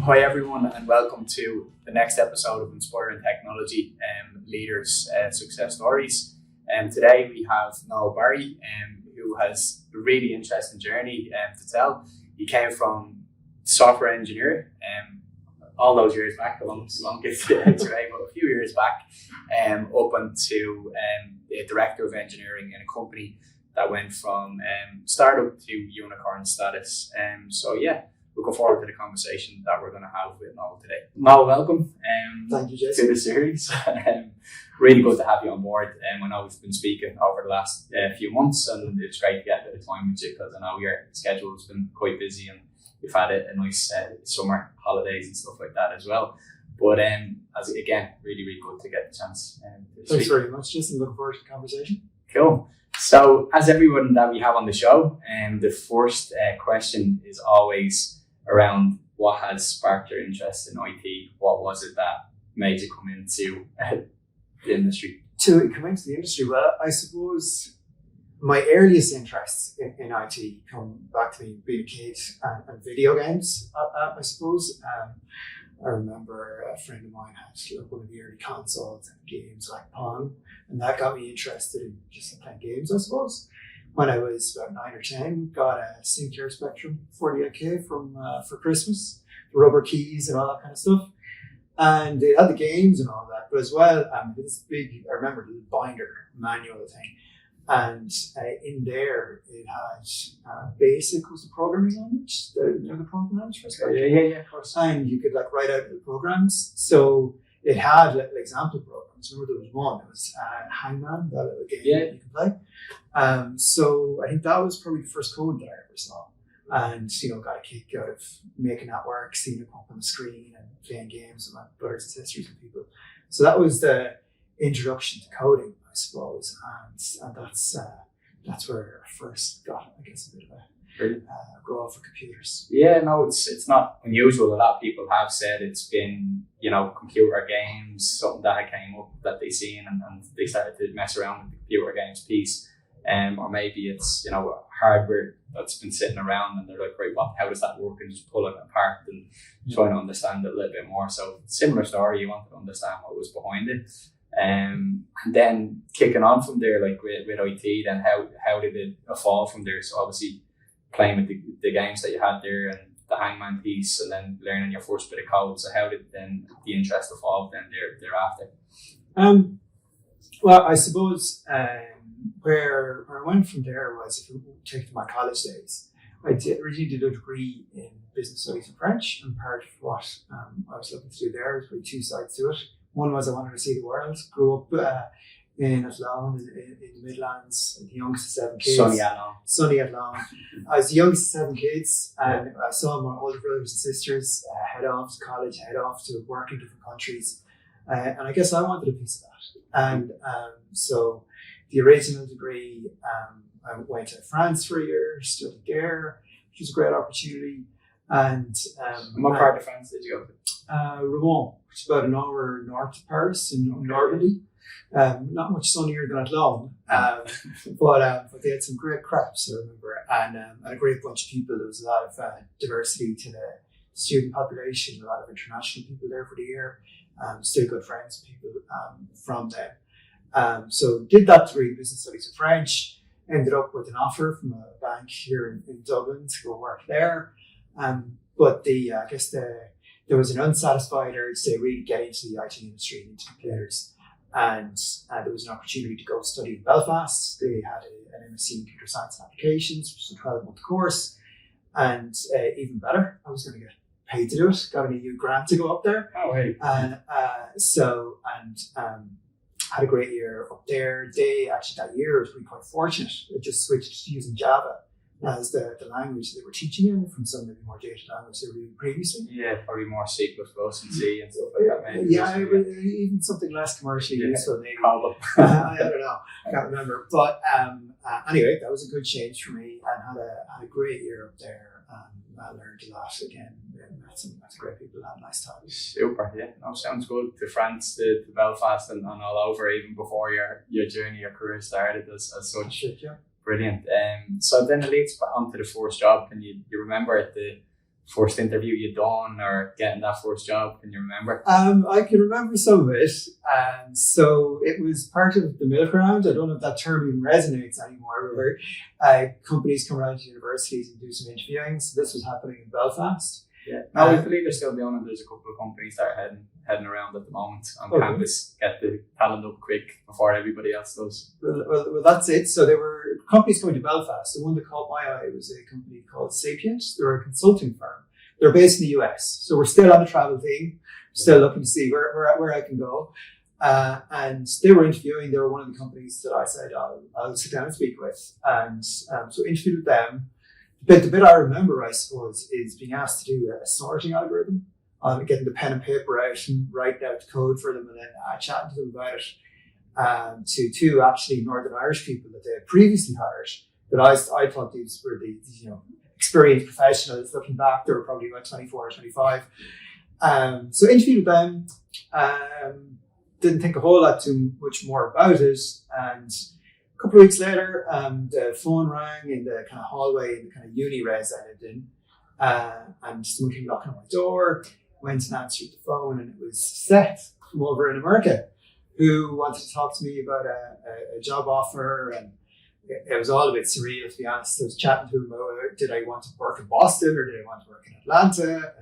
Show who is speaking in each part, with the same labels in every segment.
Speaker 1: Hi everyone, and welcome to the next episode of Inspiring Technology Leaders Success Stories. Today we have Noel Barry, who has a really interesting journey to tell. He came from software engineer all those years back. I won't get to today, but a few years back, up into the director of engineering in a company that went from startup to unicorn status. Looking forward to the conversation that we're going to have with Noel today. Noel, welcome
Speaker 2: Thank you, Jason.
Speaker 1: to the series. Really good to have you on board. I know we've been speaking over the last few months, and it's great to get a bit of time with you because I know your schedule has been quite busy and you've had a nice summer holidays and stuff like that as well. But really good to get the chance to
Speaker 2: Thanks
Speaker 1: speak.
Speaker 2: very much, Jason. Looking forward to the conversation.
Speaker 1: Cool. So, as everyone that we have on the show, the first question is always around what has sparked your interest in IT. What was it that made you come into the industry?
Speaker 2: To come into the industry, well, I suppose my earliest interests in IT come back to me being a kid and video games, I suppose. I remember a friend of mine had one of the early consoles and games like Pong, and that got me interested in just playing games, I suppose. When I was about 9 or 10, got a Sinclair Spectrum 48K for Christmas, the rubber keys and all that kind of stuff. And it had the games and all that, but as well, this big, I remember the binder manual thing. And in there, it had BASIC was the programming language, the programming language for Spectrum.
Speaker 1: Yeah, of course.
Speaker 2: And you could write out the programs. So it had example programs. Remember there was one, it was Hangman, that little game that you could play. So I think that was probably the first code that I ever saw. And, got a kick out of making that work, seeing it up on the screen and playing games with my brothers and sisters and people. So that was the introduction to coding, I suppose. And that's where I first got, I guess, a bit of a grow for computers.
Speaker 1: Yeah, no, it's not unusual. A lot of people have said it's been, computer games, something that came up that they seen and they started to mess around with the computer games piece. Or maybe it's, hardware that's been sitting around and they're like, right, how does that work? And just pull it apart and trying to understand it a little bit more. So similar story, you wanted to understand what was behind it. And then kicking on from there, with IT, then how did it evolve from there? So obviously playing with the games that you had there and the Hangman piece and then learning your first bit of code. So how did then the interest evolve then thereafter?
Speaker 2: Well, I suppose where I went from there was, if you take my college days, I originally did a degree in business studies and French, and part of what I was looking to do there was really two sides to it. One was I wanted to see the world. Grew up in Athlone, in the Midlands, the youngest of 7 kids. Sunny Athlone. I was the youngest of 7 kids, and I saw my older brothers and sisters head off to college, head off to work in different countries. And I guess I wanted a piece of that. And so the original degree, I went to France for a year, studied there, which was a great opportunity. And
Speaker 1: what part of France did you go to?
Speaker 2: Rouen, which is about an hour north of Paris in Normandy. Not much sunnier than Athlone, but they had some great crafts, I remember, and a great bunch of people. There was a lot of diversity to the student population, a lot of international people there for the year. Still good friends with people from them. So did that degree in business studies and French, ended up with an offer from a bank here in Dublin to go work there. But there was an unsatisfied urge to really get into the IT industry and into computers. And there was an opportunity to go study in Belfast. They had an MSc in Computer Science and Applications, which was a 12-month course. And even better, I was going to get paid to do it. Got an EU grant to go up there.
Speaker 1: Oh, hey.
Speaker 2: And had a great year up there. That year was really quite fortunate. It just switched to using Java as the language they were teaching in from some maybe more dated language they were using previously.
Speaker 1: Yeah, probably more C++ and C and stuff like that. Maybe.
Speaker 2: Yeah, even something less commercially useful maybe. I don't know. I can't remember. But anyway, that was a good change for me and had a great year up there. I learned a lot again. Met some great people, had a nice time.
Speaker 1: Super, yeah. No, sounds good. To France, to Belfast and all over even before your journey, your career started as such.
Speaker 2: Shit, yeah.
Speaker 1: Brilliant. So then it leads on to the first job. Can you remember the first interview you done or getting that first job? Can you remember?
Speaker 2: I can remember some of it. So it was part of the milk round. I don't know if that term even resonates anymore, where companies come around to universities and do some interviewing. So this was happening in Belfast.
Speaker 1: Yeah, no, I believe they're still doing it. There's a couple of companies that are heading around at the moment on campus, get the talent up quick before everybody else does.
Speaker 2: Well, that's it. So there were companies coming to Belfast. The one that caught my eye was a company called Sapient. They're a consulting firm. They're based in the US. So we're still on the travel thing, still looking to see where I can go. And they were interviewing. They were one of the companies that I said, I'll sit down and speak with. And so interviewed with them. But the bit I remember, I suppose, is being asked to do a sorting algorithm, getting the pen and paper out and writing out the code for them and then chatting to them about it. To two actually Northern Irish people that they had previously hired, that I thought these were the experienced professionals. Looking back, they were probably about 24 or 25. So interviewed with them, didn't think a whole lot too much more about it, and a couple of weeks later, the phone rang in the kind of hallway in the kind of uni res I lived in, and someone came knocking on my door, went and answered the phone, and it was Seth from over in America, who wanted to talk to me about a job offer, and it was all a bit surreal, to be honest. I was chatting to him about, did I want to work in Boston or did I want to work in Atlanta?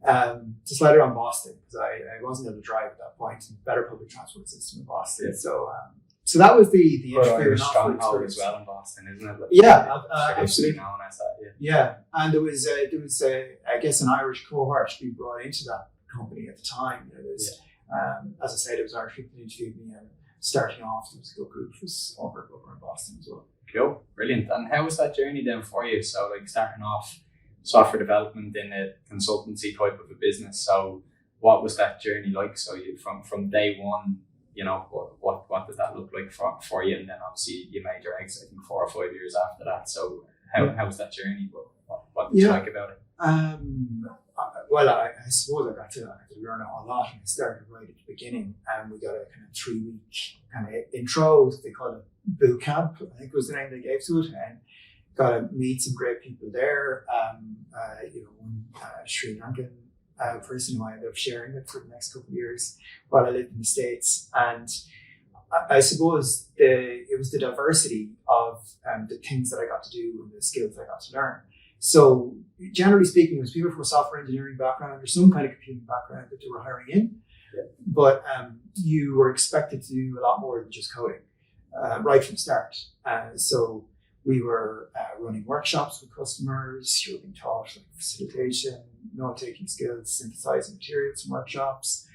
Speaker 2: And decided on Boston, because I wasn't able to drive at that point, and better public transport system in Boston. Yeah. So that was the interview and offer experience
Speaker 1: as well in Boston, isn't it? Like,
Speaker 2: yeah, absolutely.
Speaker 1: Known as that,
Speaker 2: yeah, and there was I guess an Irish cohort being brought into that company at the time. There was, as I said, it was Irish people who interviewed me, and starting off, there was a good group who was over in Boston as well.
Speaker 1: Cool, brilliant. And how was that journey then for you? So, like, starting off software development in a consultancy type of a business. So, what was that journey like? So, you from day one, what did that look like for you? And then obviously you made your exit, I think 4 or 5 years after that. So, how was that journey? What did you like about it?
Speaker 2: Well, I suppose I got to learn a lot, and I started right at the beginning, and we got a kind of 3-week kind of intro. They called it boot camp, I think was the name they gave to it, and got to meet some great people there. One Sri Lankan person who I ended up sharing with for the next couple of years while I lived in the States, and I suppose it was the diversity of the things that I got to do and the skills I got to learn. So generally speaking, it was people from a software engineering background or some kind of computing background that they were hiring in. Yeah. But you were expected to do a lot more than just coding right from the start. So we were running workshops with customers. You were being taught like facilitation, note-taking skills, synthesizing materials from workshops,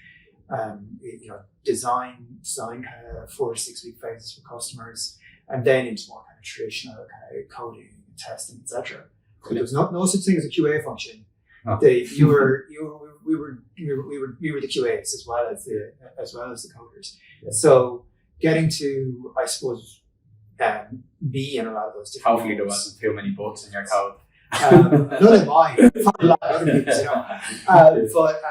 Speaker 2: design kind of 4 to 6 week phases for customers, and then into more kind of traditional kind of coding, testing, etc. So there was no such thing as a QA function. Oh. We were the QAs as well as the coders. Yeah. So getting to, I suppose, be in a lot of those different.
Speaker 1: Hopefully there wasn't too many bugs in your code.
Speaker 2: None of mine. A lot of other people's, but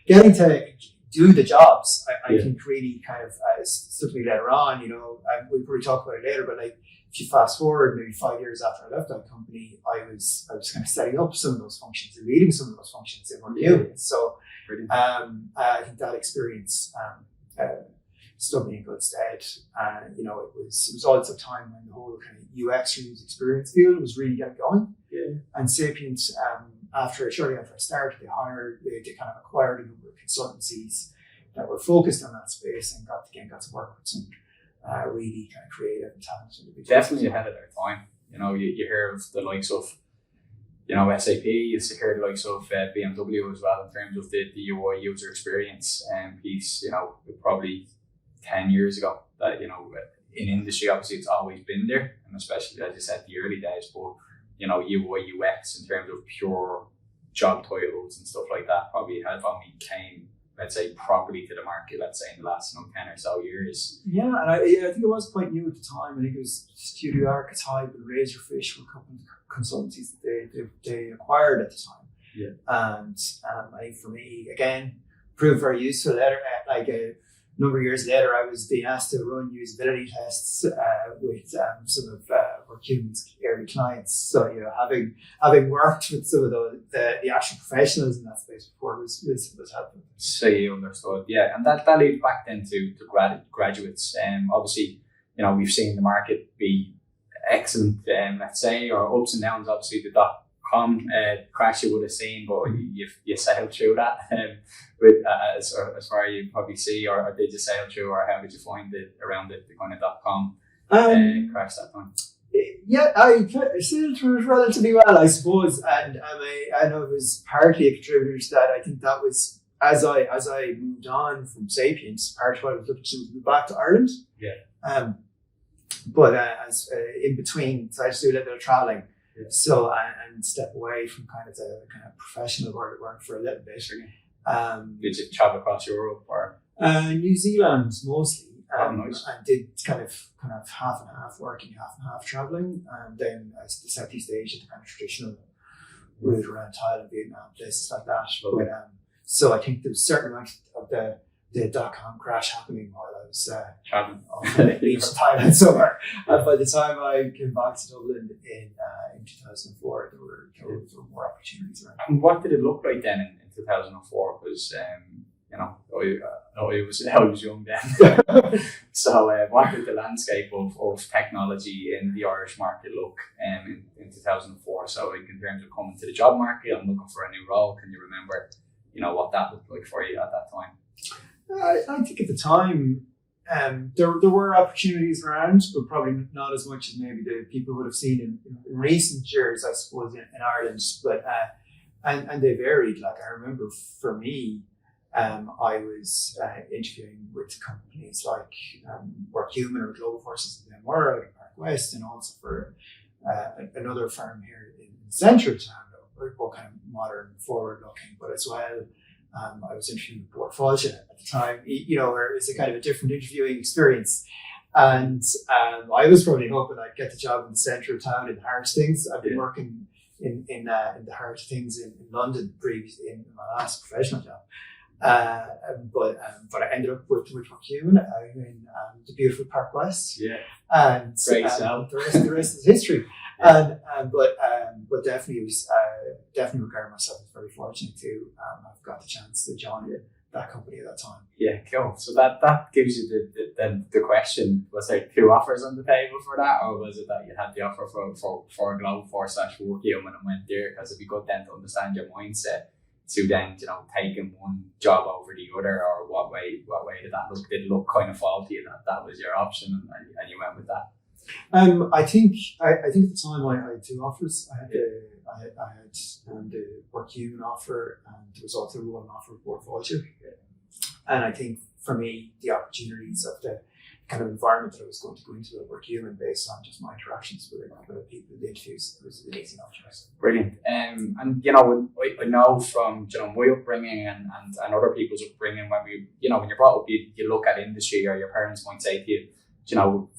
Speaker 2: getting to do the jobs, I think really kind of certainly later on, we'll probably talk about it later, but like, if you fast forward maybe 5 years after I left that company, I was kind of setting up some of those functions and leading some of those functions in Workhuman. So I think that experience stood me in good stead. It was also a time when the whole kind of UX user experience field was really getting going. Yeah. And Sapient, shortly after I started, they kind of acquired a number of consultancies that were focused on that space and got to work with some really kind of creative and talented individuals.
Speaker 1: Definitely ahead of their time. You hear of the likes of, SAP, you hear the likes of BMW as well in terms of the UI user experience piece, probably 10 years ago that, in industry, obviously it's always been there, and especially, as you said, the early days, but, UI, UX in terms of pure job titles and stuff like that probably have only came, let's say, properly to the market, let's say, in the last 10 or so years.
Speaker 2: Yeah, and I think it was quite new at the time. I think it was Studio Archetype and Razorfish were a couple of consultancies that they acquired at the time. Yeah. And I think for me, again, proved very useful. Later, like a number of years later, I was being asked to run usability tests with some of Workhuman's early clients. So, having worked with some of the actual professionals in that space before was helpful.
Speaker 1: So you understood, yeah, and that leads back then to graduates. Obviously, we've seen the market be excellent, let's say, or ups and downs. Obviously, the .com crash you would have seen, but you sailed through that with as far as you probably see, or did you sail through, or how did you find it around the kind of .com crash that time?
Speaker 2: Yeah, I sailed through it relatively well, I suppose, and I know it was partly a contributor to that. I think that was as I moved on from Sapiens, part of what I was looking to move back to Ireland.
Speaker 1: Yeah.
Speaker 2: But as in between, so I just do a little bit of traveling.
Speaker 1: Yeah.
Speaker 2: So and step away from kind of the professional work for a little bit.
Speaker 1: Did you travel across Europe or
Speaker 2: New Zealand mostly?
Speaker 1: Nice.
Speaker 2: And did kind of half and half working, half and half traveling, and then as the Southeast Asia, the kind of traditional route around Thailand, Vietnam, places like that. But, so I think there was a certain amount of the .com crash happening while I was
Speaker 1: traveling
Speaker 2: on the beach in Thailand somewhere. And by the time I came back to Dublin in 2004, there were more opportunities around.
Speaker 1: And what did it look like then in 2004? Because I was young then. So what did the landscape of technology in the Irish market look in 2004? So in terms of coming to the job market and looking for a new role, can you remember what that looked like for you at that time?
Speaker 2: I think at the time there were opportunities around, but probably not as much as maybe the people would have seen in recent years, I suppose, in Ireland. But and they varied. Like I remember for me, I was interviewing with companies like Workhuman or Global Forces in Denver, out in Park West, and also for another firm here in the centre of town, both kind of modern, forward-looking, but as well. I was interviewing with Portfolio at the time, where it's a kind of a different interviewing experience. And I was probably hoping I'd get the job in the centre of town in the heart of things. I've been working in the heart of things in London previously in my last professional job. But I ended up with Workhuman in the beautiful Park West.
Speaker 1: Yeah.
Speaker 2: And the rest is history. Yeah. But definitely was definitely regard myself as very fortunate to have got the chance to join that company at that time.
Speaker 1: Yeah, cool. So that gives you the question: was there two offers on the table for that, or was it that you had the offer for a Global Force / Workhuman and went there? Because it'd be good then to understand your mindset to then taking one job over the other, or what way did that look? Did it look kind of faulty that was your option and you went with that?
Speaker 2: I think at the time I had two offers. I had the Workhuman offer, and there was also one offer of Portfolio. And I think for me, the opportunities of the kind of environment that I was going to go into at Workhuman, based on just my interactions with the people in the interviews, was an easy enough choice.
Speaker 1: Brilliant. And I know from my upbringing and other people's upbringing, when when you're brought up, you look at industry, or your parents might say to you,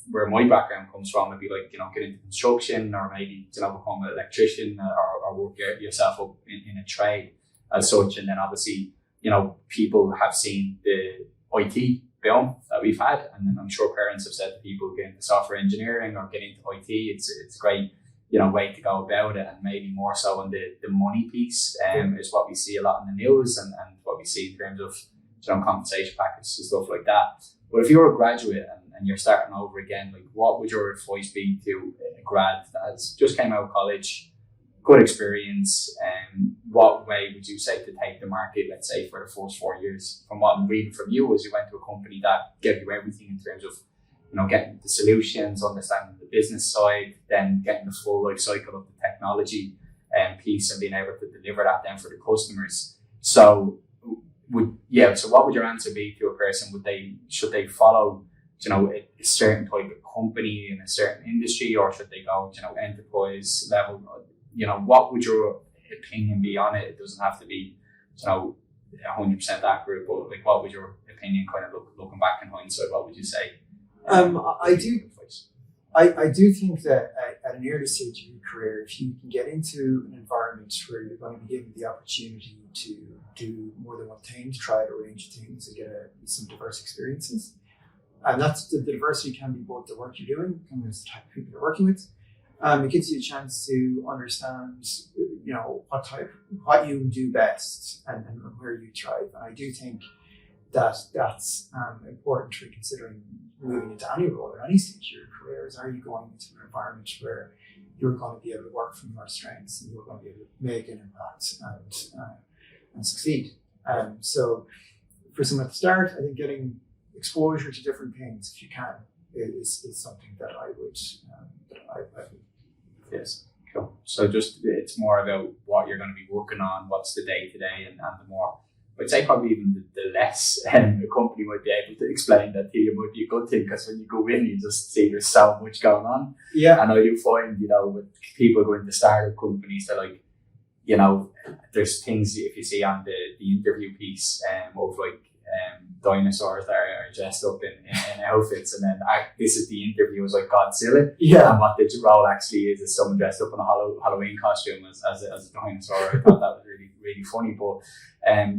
Speaker 1: where my background comes from, maybe like, get into construction, or maybe, become an electrician, or work yourself up in a trade as such. And then obviously, people have seen the IT boom that we've had. And then I'm sure parents have said to people, get into software engineering or get into IT. It's a great, way to go about it. And maybe more so on the money piece is what we see a lot in the news and what we see in terms of, compensation packages and stuff like that. But if you're a graduate and you're starting over again, like, what would your advice be to a grad that has just came out of college, good experience, and what way would you say to take the market, let's say, for the first 4 years? From what I'm reading from you, is you went to a company that gave you everything in terms of, getting the solutions, understanding the business side, then getting the full life cycle of the technology piece, and being able to deliver that then for the customers. So what would your answer be to a person? Should they follow, a certain type of company in a certain industry, or should they go, enterprise level? What would your opinion be on it? It doesn't have to be, 100% accurate, but like, what would your opinion kind of looking back in hindsight? What would you say?
Speaker 2: I do think that at an early stage of your career, if you can get into an environment where you're going to be given the opportunity to do more than one thing, to try a range of things, and get some diverse experiences, and that's the diversity can be both the work you're doing, and the type of people you're working with, It gives you a chance to understand, what you do best and where you thrive. And I do think that that's important for considering moving into any role or any stage of your career. Is, are you going into an environment where you're going to be able to work from your strengths and you're going to be able to make an impact and succeed? So for someone at the start, I think getting exposure to different things, if you can, is something that I would.
Speaker 1: Yes, cool. So just it's more about what you're going to be working on, what's the day to day, and the more. I'd say probably even the less a company might be able to explain that to you might be a good thing, because when you go in, you just see there's so much going on.
Speaker 2: Yeah.
Speaker 1: And I do find, with people going to startup companies, they're like, there's things if you see on the interview piece of like dinosaurs that are dressed up in outfits, and then this is the interview is like Godzilla.
Speaker 2: Yeah.
Speaker 1: And what the role actually is someone dressed up in a Halloween costume as a dinosaur. I thought that was really, really funny. But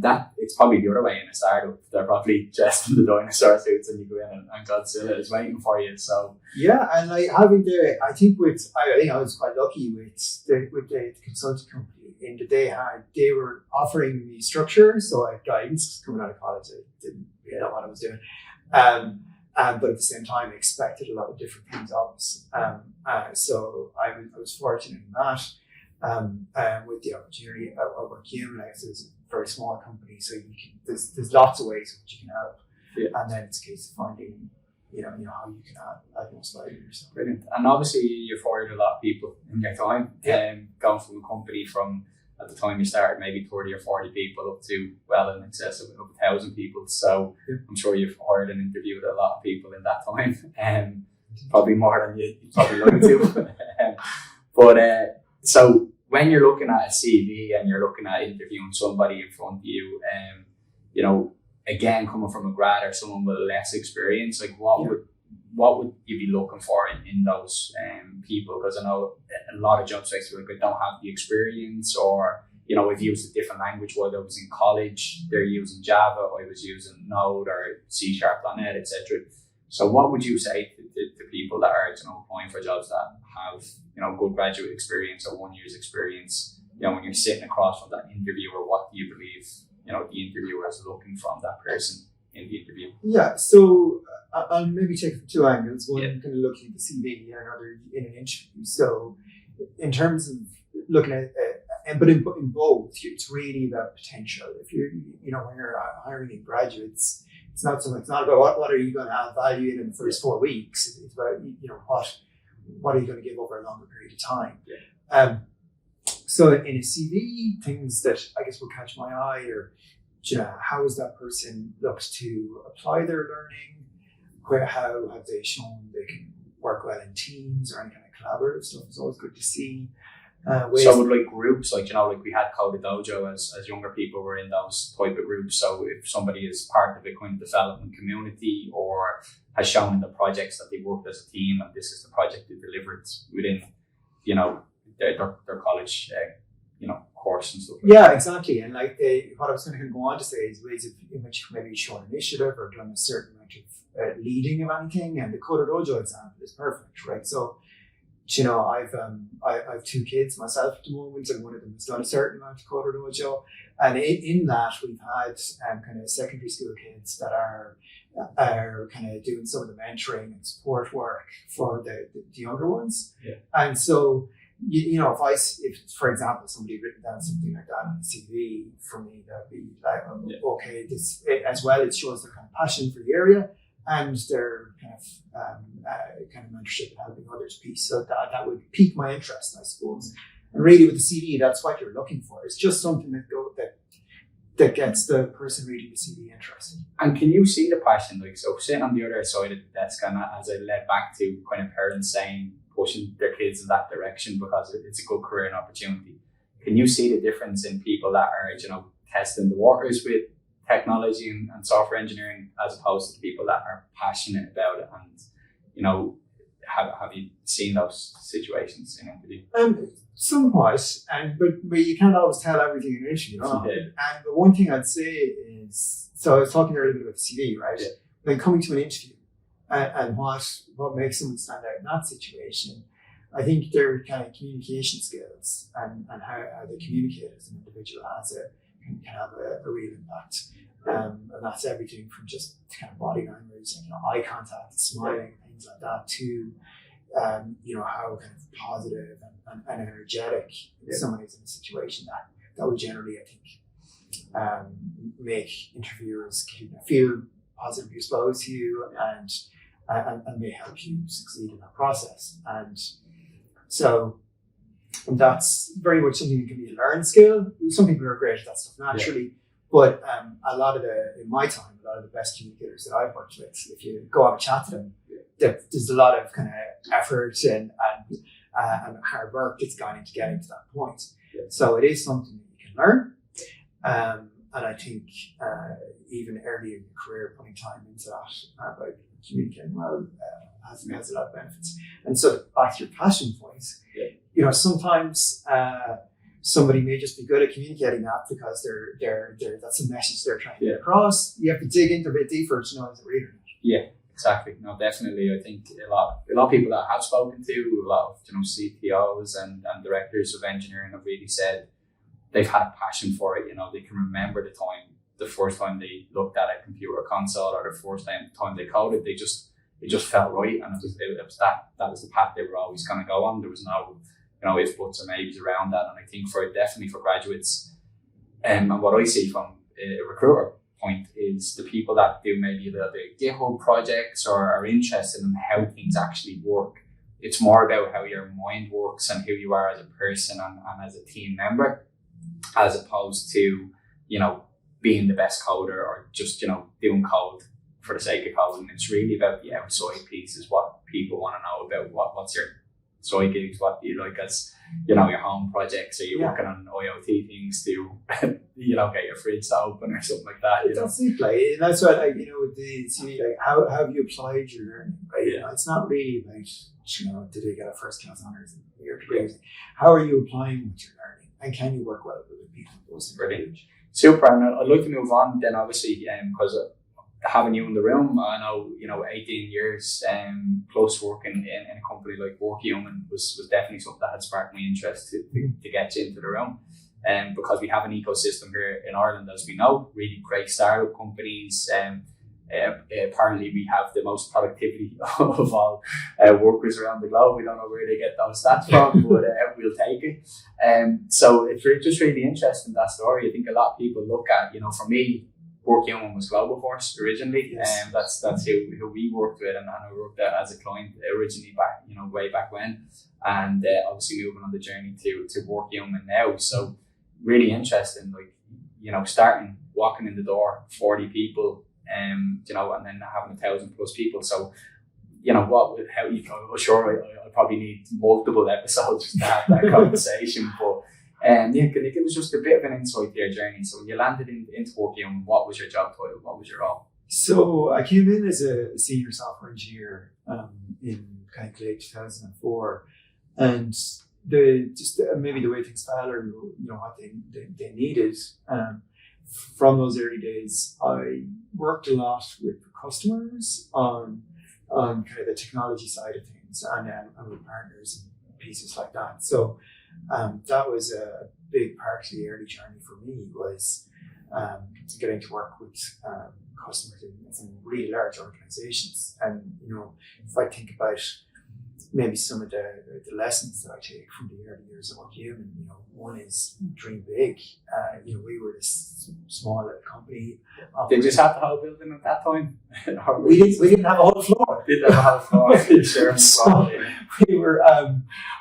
Speaker 1: that it's probably the other way in a startup. They're probably dressed in the dinosaur suits, and you go in and Godzilla is waiting for you. So
Speaker 2: yeah, and like having I think I was quite lucky with the consulting company in that they were offering me structure, so I had guidance coming out of college. I didn't really know what I was doing, but at the same time, I expected a lot of different things of us. So I was fortunate in that. With the opportunity at Workhuman, I guess it's a very small company, so there's lots of ways in which you can help, and then it's a case of finding how you can add most value to yourself.
Speaker 1: Brilliant. And obviously you've hired a lot of people in your time, going from a company from at the time you started maybe 30 or 40 people up to well in excess of 1,000 people. So I'm sure you've hired and interviewed a lot of people in that time, probably more than you probably like to. But so when you're looking at a CV and you're looking at interviewing somebody in front of you, again, coming from a grad or someone with less experience, like what would you be looking for in those people? Because I know a lot of job sites like don't have the experience, or I've used a different language while I was in college. They're using Java, I was using Node or C#.NET, etc. So what would you say to people that are applying for jobs that have good graduate experience or 1 year's experience? When you're sitting across from that interviewer, what do you believe the interviewer is looking from that person in the interview?
Speaker 2: Yeah, so I'll maybe take it from two angles. One, kind of looking at the CV, and another in an interview. So in terms of looking at but in both, it's really about potential. If you're, when you're hiring in graduates, it's not about what are you going to add value in the first 4 weeks. It's about, what are you going to give over a longer period of time. Yeah. So in a CV, things that I guess will catch my eye are, how is that person looked to apply their learning? How have they shown they can work well in teams or any kind of collaborative stuff? It's always good to see.
Speaker 1: So with groups, we had Code Dojo as younger people were in those type of groups. So if somebody is part of a kind of development community or has shown in the projects that they worked as a team and this is the project they delivered within, their college, course and stuff.
Speaker 2: Yeah, exactly. And what I was going to go on to say is ways in which you maybe shown initiative or done a certain amount of leading of anything. And the Code Dojo example is perfect, right? So, I've 2 kids myself at the moment, and one of them has done a certain amount of Code Dojo. And in that, we've had kind of secondary school kids that are kind of doing some of the mentoring and support work for the younger ones. Yeah. And so, if for example somebody had written down something like that on a CV for me, that'd be like, okay, this as well. It shows their kind of passion for the area and their kind of mentorship and helping others piece. So that would pique my interest, I suppose. And really, with the CV, that's what you're looking for. It's just something that gets the person reading the CV interested.
Speaker 1: And can you see the passion? So sitting on the other side of the desk, and as I led back to kind of parents saying, pushing their kids in that direction because it's a good career and opportunity. Can you see the difference in people that are, testing the waters with technology and software engineering as opposed to people that are passionate about it? And, have you seen those situations in interview?
Speaker 2: Somewhat, but you can't always tell everything in an interview. And the one thing I'd say is, so I was talking earlier about the CV, right? Yeah. Then coming to an interview and what makes someone stand out in that situation, I think their kind of communication skills and how they communicate as an individual can have a real impact. And that's everything from just kind of body language, eye contact, smiling, things like that, to how kind of positive and energetic someone is in a situation that would generally, I think, make interviewers feel positively exposed to you and may help you succeed in that process. And so that's very much something that can be a learned skill. Some people are great at that stuff naturally, but in my time, a lot of the best communicators that I've worked with, if you go have a chat to them, there's a lot of kind of effort and hard work that's gone into getting to that point. Yeah. So it is something that you can learn. And I think even early in your career, putting time into that by communicating well has a lot of benefits. And so back to your passion point, sometimes somebody may just be good at communicating that because they're that's a message they're trying to get across. You have to dig into a bit deeper to know is it real or not.
Speaker 1: Yeah, exactly. No, definitely. I think a lot of people that I have spoken to, a lot of CTOs and directors of engineering have really said they've had a passion for it. They can remember the first time they looked at a computer console or the first time they coded. It just felt right, and it was that was the path they were always going to go on. There was no ifs, buts, or maybes around that. And I think definitely for graduates, and what I see from a recruiter point is the people that do maybe a little bit of GitHub projects or are interested in how things actually work. It's more about how your mind works and who you are as a person and as a team member, as opposed to, being the best coder or just, doing code for the sake of coding. It's really about the outside piece is what people want to know about. What's your side gigs? What do you like as, your home projects? Are you working on IoT things to, get your fridge to open or something like that?
Speaker 2: That's it. That's what, with the CV, how have you applied your learning? Right? It's not really about, did you get a first class honours in your degree? How are you applying what you're learning? And can you work well with people?
Speaker 1: Brilliant. Super. And I'd like to move on then, obviously, because having you in the room, I know, 18 years plus working in a company like Workhuman was definitely something that had sparked my interest to get you into the room. Because we have an ecosystem here in Ireland, as we know, really great startup companies. Apparently we have the most productivity of all workers around the globe. We don't know where they get those stats from, but we'll take it. So it's just really interesting, that story. I think a lot of people look at, for me, Workhuman was Global Force originally.
Speaker 2: Yes.
Speaker 1: That's who we worked with, and I worked as a client originally back, way back when, and obviously moving on the journey to Workhuman now. So really interesting, starting, walking in the door, 40 people, and then having 1,000 plus people. So, I probably need multiple episodes to have that conversation, but can you give us just a bit of an insight to your journey? So when you landed into Workhuman, what was your job title? What was your role?
Speaker 2: So I came in as a senior software engineer in kind of late 2004, and maybe the way things fell, or what they needed. From those early days, I worked a lot with customers on kind of the technology side of things, and with partners and pieces like that. So that was a big part of the early journey for me, was getting to work with customers in some really large organizations. And if I think about maybe some of the lessons that I take from the early years of Workhuman, one is dream big. We were this small little company.
Speaker 1: Did you just have the whole building at that time?
Speaker 2: We didn't have a whole floor.
Speaker 1: Didn't have a whole floor.
Speaker 2: So we were.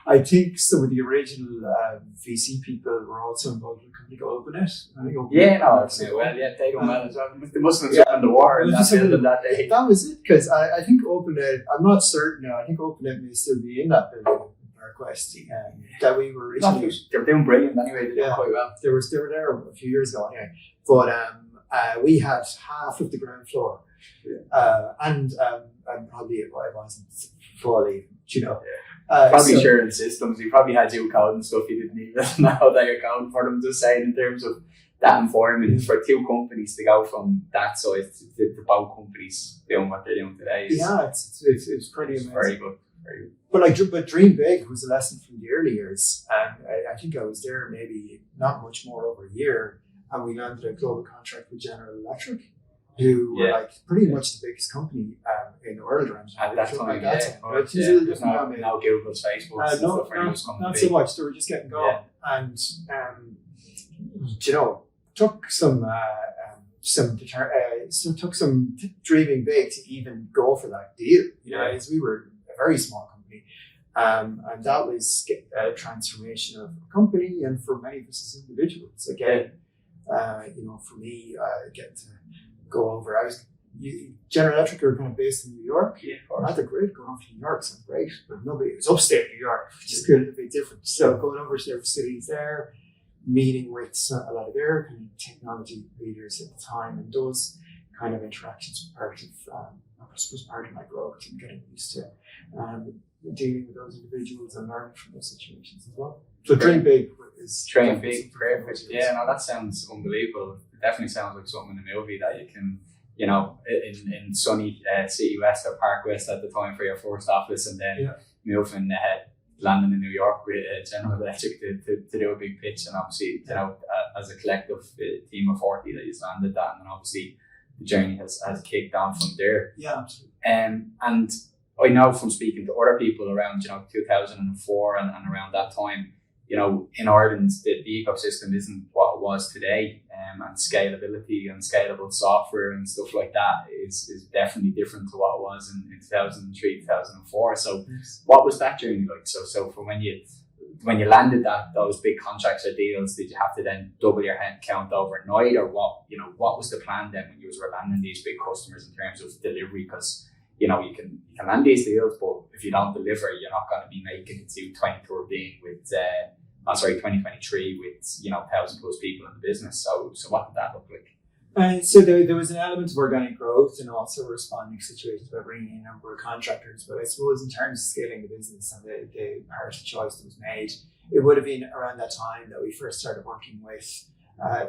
Speaker 2: I think some of the original VC people were also involved in a company called OpenNet.
Speaker 1: They don't manage that. They must have been the war in that building that day.
Speaker 2: That was it, because I think OpenNet. I'm not certain now. I think OpenNet may still be in that building. Quest that we were originally.
Speaker 1: They were doing brilliant anyway. They did quite well.
Speaker 2: They were there a few years ago anyway. But we had half of the ground floor, and probably I wasn't fully,
Speaker 1: probably sharing systems. You probably had you code and stuff you didn't even know that you're coding for them. Just saying, in terms of that environment, for two companies to go from that size to both companies doing what they're doing today.
Speaker 2: It's pretty amazing.
Speaker 1: Very good.
Speaker 2: But dream big was a lesson from the early years. And I think I was there maybe not much more over a year, and we landed a global contract with General Electric, who were like pretty much the biggest company in the world around
Speaker 1: at that time. No Google's, Facebook's,
Speaker 2: not so much. They were just getting going, and took some dreaming big to even go for that deal. As we were a very small company, and that was a transformation of a company, and for many of us as individuals. Again, for me, getting to go over. General Electric are kind of based in New York.
Speaker 1: Yeah,
Speaker 2: not that great. Going over to New York sounds great, but nobody. It was upstate New York, which is good, a bit different. So going over to their facilities there, meeting with a lot of their kind of technology leaders at the time, and those kind of interactions were part of my growth and getting used to dealing with those individuals and learning from those situations as well. So dream big is
Speaker 1: perfect. Yeah, no, that sounds unbelievable. It definitely sounds like something in a movie that you can, in sunny City West or Park West at the time for your first office, and then moving ahead, landing in New York with General Electric to do a big pitch, and obviously, as a collective team of 40 that you landed that, and then obviously the journey has kicked on from there.
Speaker 2: Yeah, absolutely.
Speaker 1: And I know from speaking to other people around 2004 and around that time, in Ireland, the ecosystem isn't what it was today, and scalability and scalable software and stuff like that is definitely different to what it was in 2003, 2004. So what was that journey like? So for when you landed those big contracts or deals, did you have to then double your head count overnight, or what was the plan then when you were landing these big customers in terms of delivery? Because you can land these deals, but if you don't deliver, you're not going to be making it to 2023 with 1,000 plus people in the business. So what did that look like?
Speaker 2: So there was an element of organic growth and also responding to situations by bringing in a number of contractors. But I suppose in terms of scaling the business and the part of choice that was made, it would have been around that time that we first started working with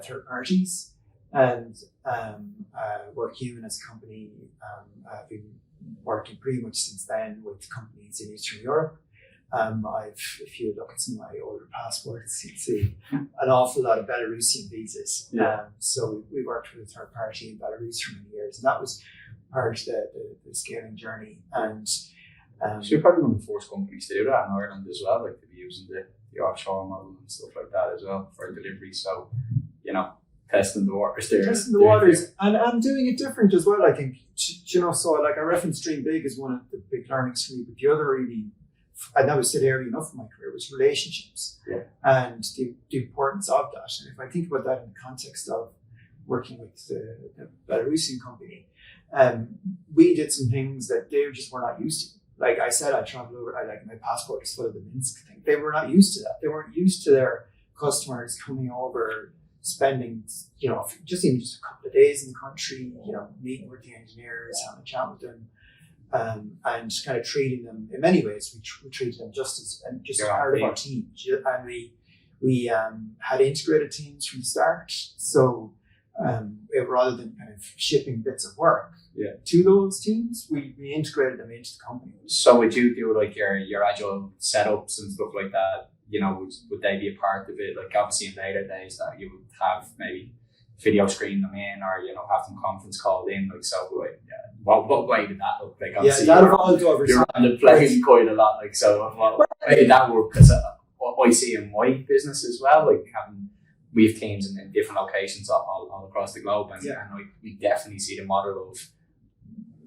Speaker 2: third parties. And Workhuman as a company, I've been working pretty much since then with companies in Eastern Europe. If you look at some of my older passports, you'd see an awful lot of Belarusian visas. So we worked with a third party in Belarus for many years, and that was part of the scaling journey. And
Speaker 1: so you're probably one of the first companies to do that in Ireland as well, like to be using the offshore model and stuff like that as well for delivery. So testing the waters there.
Speaker 2: And doing it different as well, I think. So like I referenced Dream Big as one of the big learnings for me, but the other really, and that was still early enough in my career, was relationships and the importance of that. And if I think about that in the context of working with the Belarusian company, we did some things that they just were not used to. Like I said, I traveled over, my passport is full of the Minsk thing. They were not used to that. They weren't used to their customers coming over, spending, just a couple of days in the country, meeting with the engineers, having a chat with them, and kind of treating them in many ways. We treated them just as part of our team, and we had integrated teams from the start. So rather than kind of shipping bits of work to those teams, we integrated them into the company.
Speaker 1: So would you do like your agile setups and stuff like that? Would they be a part of it? Like obviously in later days that you would have maybe video screen them in, or have them conference called in. Like so, what way did that look like? Obviously,
Speaker 2: that evolved over time.
Speaker 1: You're on the plane quite a lot. Like so, what way did that work? Because what I see in my business as well, like we have teams in different locations all across the globe, and we definitely see the model of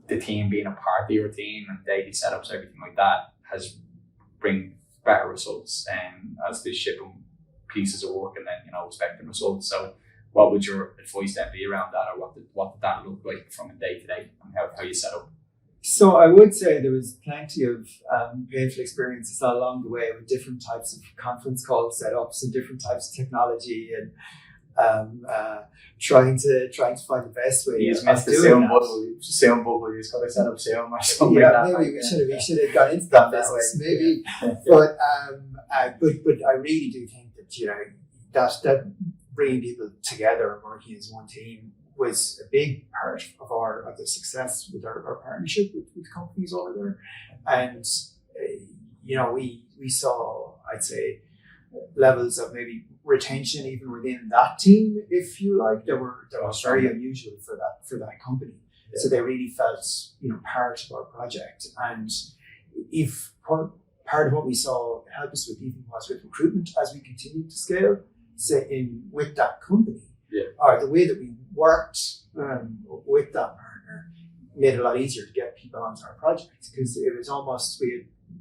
Speaker 1: the team being a part of your team and daily setups, everything like that has bring better results as they ship them pieces of work and then expecting results. So what would your advice then be around that, or what did that look like from a day to day and how you set up?
Speaker 2: So I would say there was plenty of painful experiences along the way with different types of conference call setups and different types of technology, and trying to find the best way.
Speaker 1: You just missed the sound bubble. You just got to set up sound or something like that.
Speaker 2: Maybe we should have got into that business, maybe. But I really do think that that bringing people together and working as one team was a big part of the success with our partnership with companies over there. And we saw, I'd say, levels of maybe retention even within that team, if you like, that was very unusual for that company. Yeah. So they really felt, part of our project. And if part of what we saw help us with even was with recruitment as we continued to scale, with that company, or the way that we worked with that partner made it a lot easier to get people onto our project, because it was almost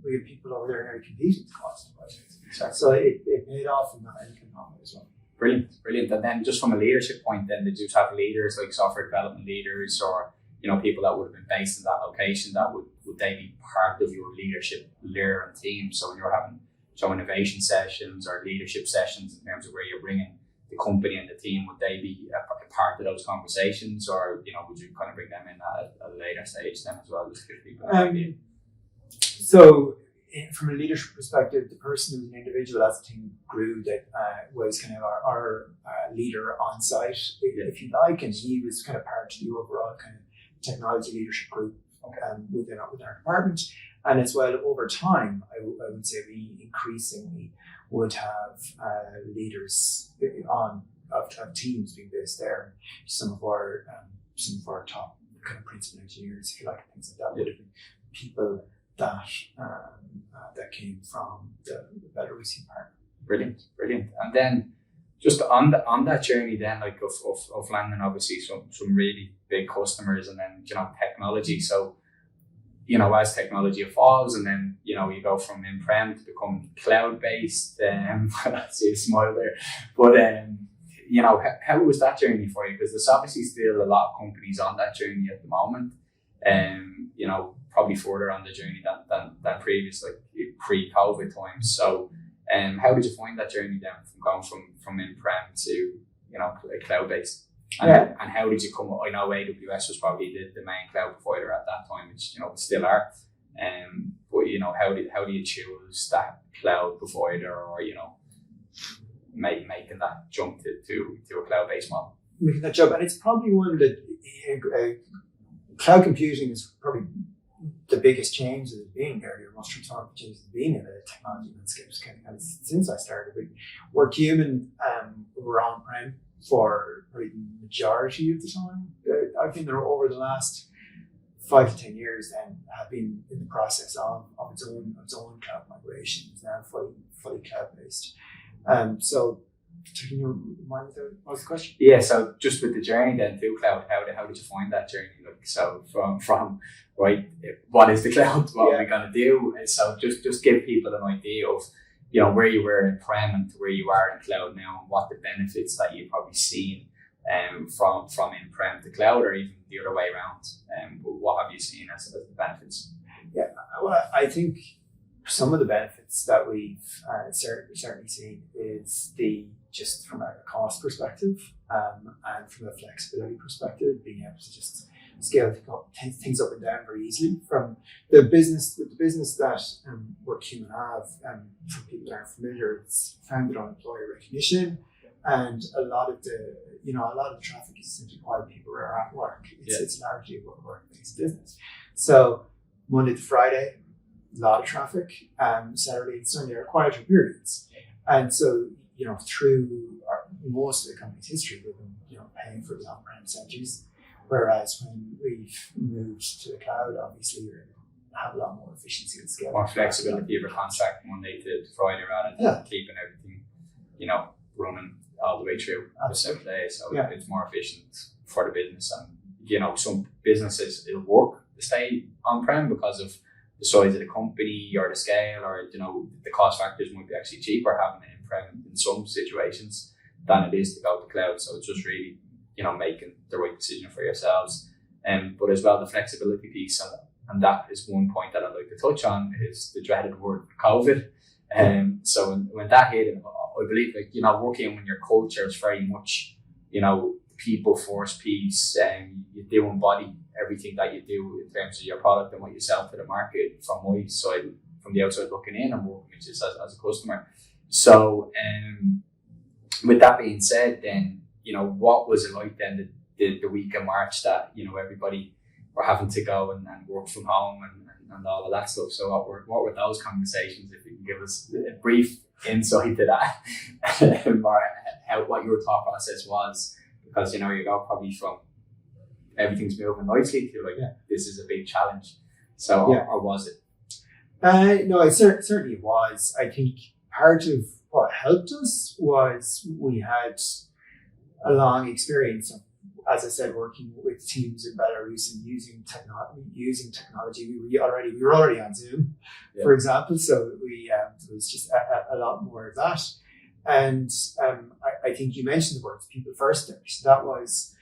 Speaker 2: we had people over there nearly competing to cost the project. Exactly. So it paid off in that economic as well.
Speaker 1: Brilliant. And then just from a leadership point, then did you have leaders like software development leaders, or people that would have been based in that location, that would they be part of your leadership layer and team? So when you're having innovation sessions or leadership sessions in terms of where you're bringing the company and the team, would they be a part of those conversations, or would you kind of bring them in at a later stage then as well, just to give people an idea?
Speaker 2: So from a leadership perspective, the person who was an individual as the team grew that was kind of our leader on site, if you like, and he was kind of part of the overall kind of technology leadership group within our department. And as well, over time, I would say we increasingly would have leaders of teams being based there. Some of our top kind of principal engineers, if you like, things like that, would have been people that came from the Belarusian partner.
Speaker 1: Brilliant. And then just on that journey then, like of landing obviously some really big customers, and then technology. So as technology evolves, and then you go from in-prem to become cloud-based. I see a smile there, but how was that journey for you? Because there's obviously still a lot of companies on that journey at the moment. Probably further on the journey than previous, like pre-COVID times. So, how did you find that journey then from going from in-prem to cloud-based? And how did you come up? I know AWS was probably the main cloud provider at that time, which still are. But how do you choose that cloud provider, or making that jump to a cloud-based model?
Speaker 2: Making that jump, and it's probably one that cloud computing is probably the biggest change that has been there, or most transformative change that's been in the technology landscape kind of since I started. But Workhuman were on-prem for probably the majority of the time. I think they're over the last 5 to 10 years and have been in the process of its own cloud migration. It's now fully cloud-based. So can you remind me what was the question?
Speaker 1: Yeah, so just with the journey then to cloud, how did you find that journey? Like, so from right, what is the cloud? What are we going to do? And so just give people an idea of where you were in prem and to where you are in cloud now, and what the benefits that you've probably seen from in prem to cloud, or even the other way around. What have you seen as the benefits?
Speaker 2: Yeah, well, I think some of the benefits that we've certainly seen is just from a cost perspective and from a flexibility perspective, being able to just scale things up and down very easily. From the business that Workhuman have, for people that aren't familiar, it's founded on employer recognition, and a lot of the traffic is essentially while people are at work. It's largely a work-based business. So Monday to Friday, a lot of traffic. Saturday and Sunday are quieter periods, and so through most of the company's history, we've been paying for the on-prem centers. Whereas when we've moved to the cloud, obviously we're able to have a lot more efficiency and scale.
Speaker 1: More flexibility of a contract Monday to Friday, rather than keeping everything, running all the way through the 7 days. So it's more efficient for the business. And some businesses, it'll work to stay on-prem because of the size of the company or the scale, or the cost factors might be actually cheaper having it in-prem in some situations than it is to go to cloud. So it's just really making the right decision for yourselves. But as well, the flexibility piece, and that is one point that I'd like to touch on, is the dreaded word COVID. So when that hit, I believe working when your culture is very much, people first piece, and you do embody everything that you do in terms of your product and what you sell to the market from my side, from the outside looking in, and working with you as a customer. So with that being said, then what was it like then the week of March that everybody or having to go and work from home and all of that stuff. So what were those conversations? If you can give us a brief insight to that, or what your thought process was, because you go probably from everything's moving nicely to like this is a big challenge. So or was it?
Speaker 2: No, it certainly was. I think part of what helped us was we had a long experience of, as I said, working with teams in Belarus and using technology. We were already on Zoom, for example, so there was just a lot more of that. And I think you mentioned the words "people first" there. So that was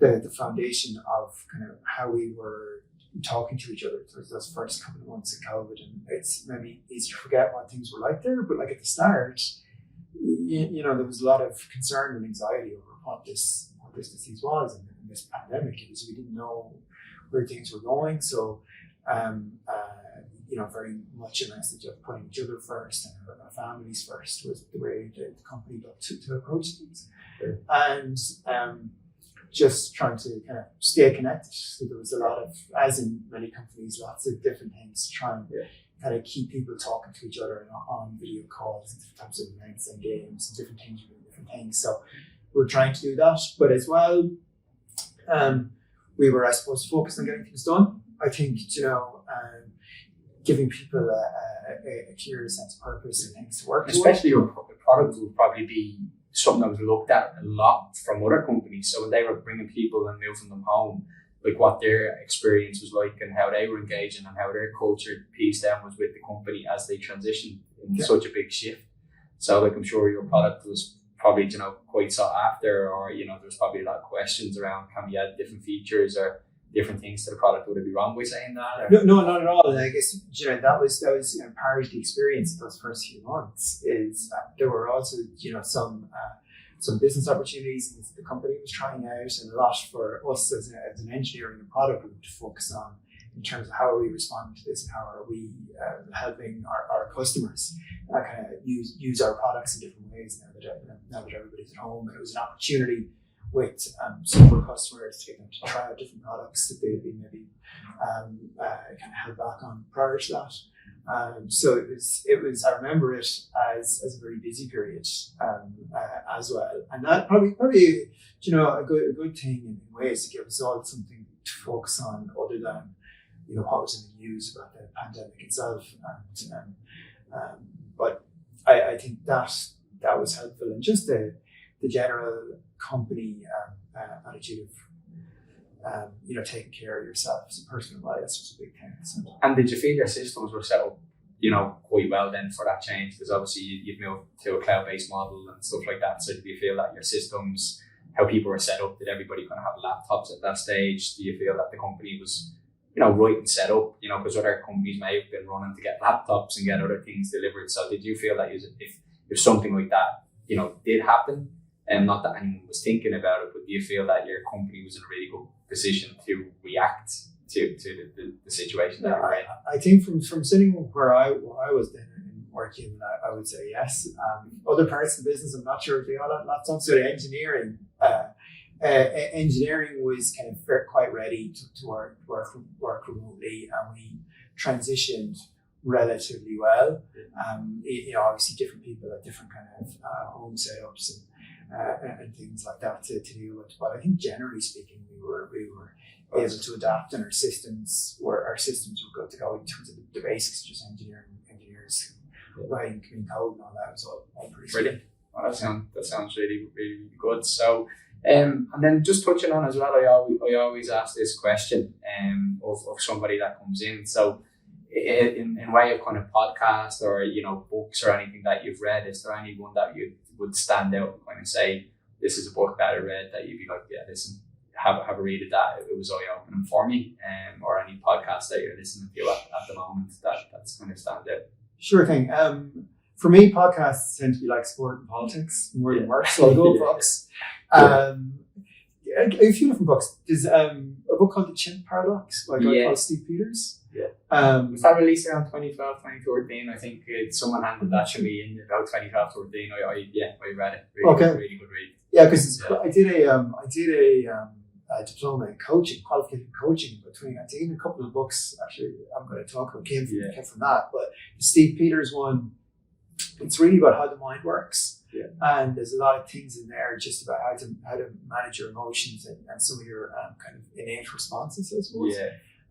Speaker 2: the foundation of kind of how we were talking to each other through those first couple of months of COVID. And it's maybe easy to forget what things were like there, but like at the start, there was a lot of concern and anxiety over what this disease was and this pandemic, because we didn't know where things were going. So, very much a message of putting each other first and our families first was the way the company looked to approach things. Sure. And just trying to kind of stay connected. So there was a lot of, as in many companies, lots of different things to try and kind of keep people talking to each other on video calls, different types of events and games, and different teams doing different things. So we're trying to do that, but as well, we were, I suppose, focused on getting things done. I think, giving people a clear sense of purpose and things to work towards.
Speaker 1: Especially your product will probably be something that was looked at a lot from other companies. So when they were bringing people and moving them home, like what their experience was like and how they were engaging and how their culture piece then was with the company as they transitioned in such a big shift. So like I'm sure your product was probably, quite sought after, or, there's probably a lot of questions around, can we add different features or different things to the product? Would it be wrong by saying that? Or?
Speaker 2: No, not at all. And I guess, that was part of the experience of those first few months is there were also, some business opportunities the company was trying out, and a lot for us as an engineering and product group to focus on in terms of how are we responding to this and how are we helping our customers kind of use our products in different ways now that everybody's at home. And it was an opportunity with some of our customers to get them to try out different products that they'd been maybe kind of held back on prior to that. So it was. I remember it as a very busy period as well, and that probably a good thing in ways to give us all something to focus on other than what was in the news about the pandemic itself. But I think that was helpful, and just the general company attitude of taking care of yourself as a personal life. That's just a big thing. So.
Speaker 1: And did you feel your systems were set up, quite well then for that change? Because obviously you've moved to a cloud-based model and stuff like that. So do you feel that your systems, how people were set up, did everybody kind of have laptops at that stage? Do you feel that the company was, right and set up? Because other companies may have been running to get laptops and get other things delivered. So did you feel that if something like that, did happen, and not that anyone was thinking about it, but do you feel that your company was in a really good position to react to the situation that we're in?
Speaker 2: I think from sitting where I was then in Workhuman, I would say yes. Other parts of the business, I'm not sure if they all had laptops. So the engineering was kind of quite ready to work remotely, and we transitioned relatively well. Obviously different people have different kind of home setups and things like that to deal with. But I think generally speaking, we were able to adapt, and our systems were good to go in terms of the basics, just engineers writing clean code and all that was all pretty
Speaker 1: brilliant. Well, that sounds really, really good. So, and then just touching on as well, I always ask this question of somebody that comes in. So, in way of kind of podcast or books or anything that you've read, is there any one that you would stand out and kind of say, this is a book that I read that you'd be like, yeah, listen, have a read of that, it was eye-opening for me, or any podcast that you're listening to at the moment that's kind of stand out?
Speaker 2: Sure thing. For me, podcasts tend to be like sport and politics more than work, so I'll go with books. A few different books. There's a book called The Chimp Paradox by a guy called Steve Peters.
Speaker 1: Yeah. Was that released around 2012, 2014? I think someone handed that to me in about 2012, 2014. I read it. Really, really good read.
Speaker 2: Yeah, because I did a diploma in coaching, qualification coaching between. I've seen a couple of books actually. I'm going to talk about came from that, but the Steve Peters one. It's really about how the mind works, and there's a lot of things in there just about how to manage your emotions and some of your kind of innate responses, I suppose. Yeah.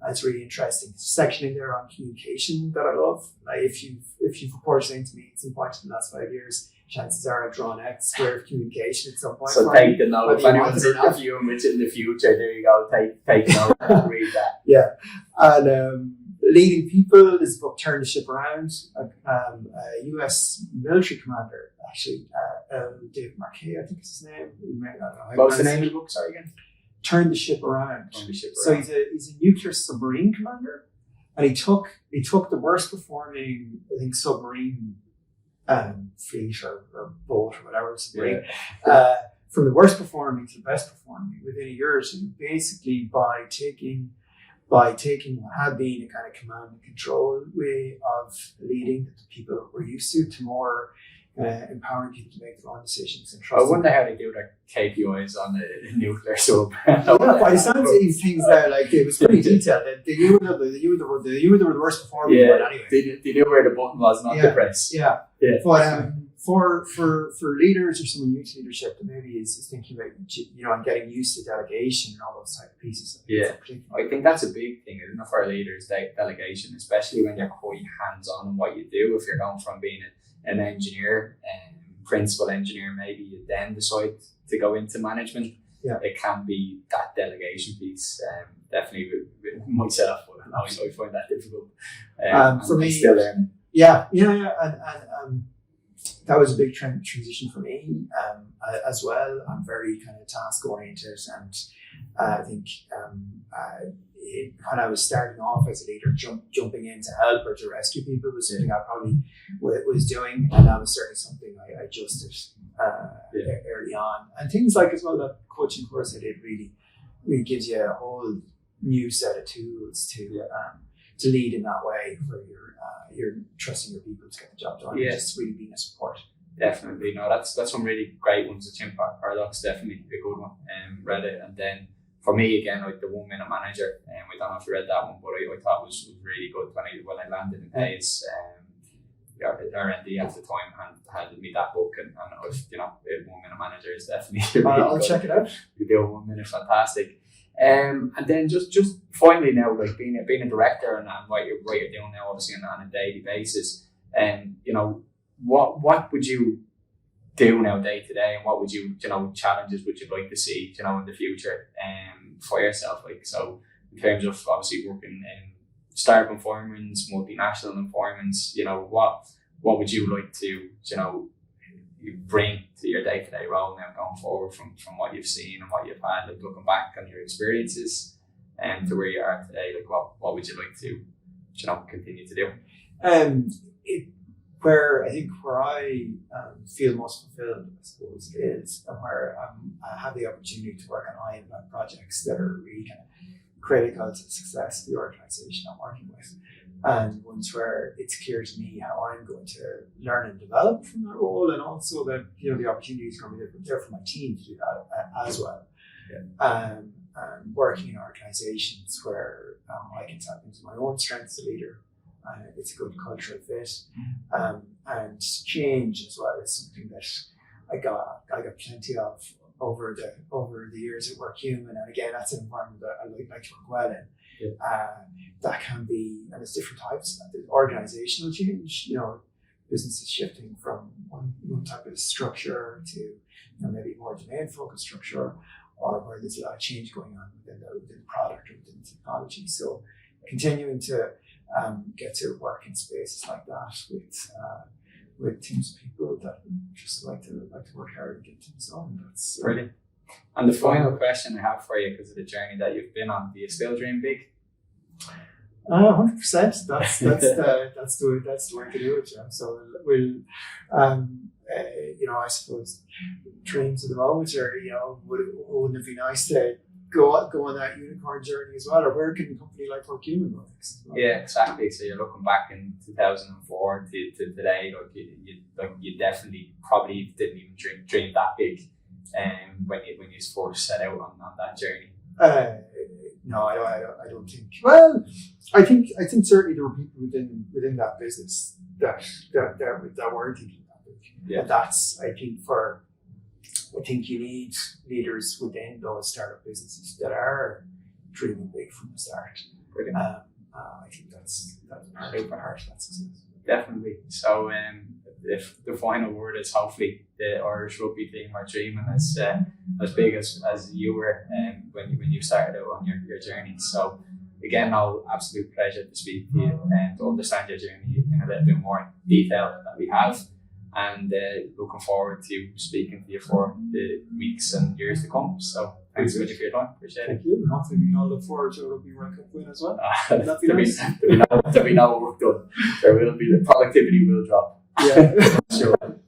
Speaker 2: It's really interesting. There's a section in there on communication that I love. Like if you've reported something to me at some point in the last 5 years, chances are I've drawn out the square of communication at some point.
Speaker 1: So take the note. If anyone's interviewing with in the future, there you go. Take note and read that.
Speaker 2: Yeah, and Leading People is a book, Turn the Ship Around. A US military commander, actually, David Marquet, I think is his name.
Speaker 1: What's the name of the book? Sorry again.
Speaker 2: Turn the Ship Around. So he's a nuclear submarine commander, and he took the worst performing, I think, submarine fleet or boat or whatever submarine, from the worst performing to the best performing within a year or two, basically by taking what had been a kind of command and control way of leading that the people were used to more empowering people to make their own decisions. And
Speaker 1: I wonder how they do their KPIs on a nuclear sub.
Speaker 2: By the sounds of these things there, like it was pretty detailed. They knew they were the worst performing one anyway.
Speaker 1: They knew where the button was, not the press.
Speaker 2: Yeah. But for leaders or someone new to leadership that maybe is thinking about and getting used to delegation and all those type of pieces.
Speaker 1: I think that's a big thing, isn't it, for leaders, delegation, especially when you're quite hands on in what you do. If you're going from being an engineer, principal engineer, maybe you then decide to go into management. It can be that delegation piece. Definitely with myself, I find that difficult.
Speaker 2: For me,
Speaker 1: still learning.
Speaker 2: And that was a big transition for me as well. I'm very kind of task oriented, and I think when I was starting off as a leader, jumping in to help or to rescue people was something I probably was doing, and that was certainly something I adjusted early on. And things like as well that coaching course I did really gives you a whole new set of tools to lead in that way, where you're trusting your people to get the job done. Just really being a support.
Speaker 1: Definitely, no, that's some really great ones. The Chimp Paradox, definitely a good one. Read it, and then for me again, like the 1 Minute Manager. I don't know if you read that one, but I thought was really good when I landed in Hayes. R&D at the time and handed me that book, and I was, 1 Minute Manager is definitely really
Speaker 2: I'll
Speaker 1: good.
Speaker 2: Check it out.
Speaker 1: You do 1 minute, fantastic. And then just finally now, like being a director and what you're doing now, obviously on a daily basis, and what would you do now day to day, and what would you challenges would you like to see in the future for yourself, like, so in terms of obviously working in startup environments, multinational environments, what would you like to you bring to your day-to-day role now going forward from what you've seen and what you've had, like looking back on your experiences and to where you are today, like what would you like to continue to do?
Speaker 2: Where I feel most fulfilled, I suppose, is where I have the opportunity to work on high impact projects that are really kind of critical to the success of the organization I'm working with, and ones where it's clear to me how I'm going to learn and develop from that role, and also that the opportunities are going to be there for my team to do that as well. And working in organizations where I can tap into my own strengths as a leader. It's a good cultural fit, and change as well is something that I got plenty of over the years at Workhuman, and again that's an environment that I like to work well in. That can be, and there's different types. There's organizational change, businesses shifting from one type of structure to maybe more domain focused structure, or where there's a lot of change going on within the product or within the technology. So continuing to get to work in spaces like that with teams of people that just like to work hard and get things done. That's
Speaker 1: brilliant. And the final question I have for you, because of the journey that you've been on, do you still dream big?
Speaker 2: 100%. That's the way to do it. So we'll I suppose dreams of the moment are wouldn't it be nice to go on that unicorn journey as well, or where can a company like Workhuman go next?
Speaker 1: Yeah, exactly. So you're looking back in 2004 to today, you definitely probably didn't even dream that big, when you first set out on that journey.
Speaker 2: No, I don't think. Well, I think certainly there were people within that business that weren't thinking that big.
Speaker 1: Yeah.
Speaker 2: And that's, I think you need leaders within those startup businesses that are dreaming big from the start.
Speaker 1: Brilliant.
Speaker 2: I think that's part of that success.
Speaker 1: Definitely. So, if the final word is hopefully the Irish rugby team are dreaming as big as you were when you started out on your journey. So, again, no, absolute pleasure to speak to you and to understand your journey in a little bit more detail that we have. And looking forward to speaking to you for the weeks and years to come. So thanks so much for your time. Appreciate it.
Speaker 2: Thank you. And hopefully we can all look forward to a Rugby World Cup win as well.
Speaker 1: There'll be no work done. There will be, the productivity will drop.
Speaker 2: Yeah,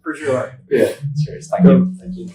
Speaker 2: for sure.
Speaker 1: Yeah, cheers. Thank you.